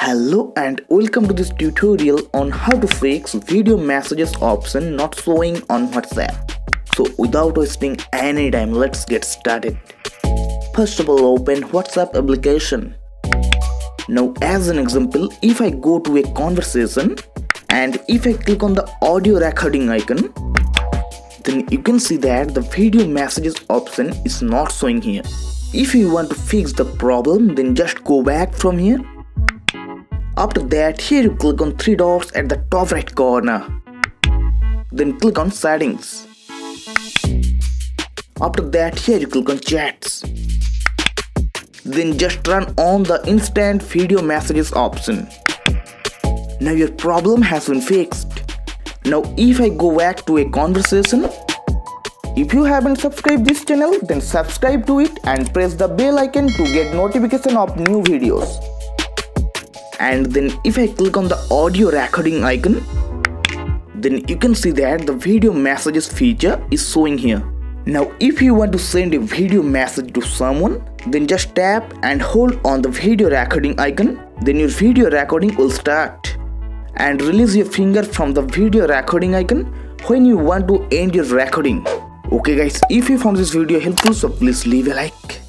Hello and welcome to this tutorial on how to fix video messages option not showing on WhatsApp. So without wasting any time, let's get started. First of all, open WhatsApp application. Now as an example, if I go to a conversation and if I click on the audio recording icon, then you can see that the video messages option is not showing here. If you want to fix the problem, then just go back from here. After that, here you click on three dots at the top right corner. Then click on settings. After that, here you click on chats. Then just turn on the instant video messages option. Now your problem has been fixed. Now if I go back to a conversation, if you haven't subscribed this channel, then subscribe to it and press the bell icon to get notification of new videos. And then if I click on the audio recording icon, then you can see that the video messages feature is showing here. Now if you want to send a video message to someone, then just tap and hold on the video recording icon. Then your video recording will start. And release your finger from the video recording icon when you want to end your recording. Okay guys, if you found this video helpful, so please leave a like.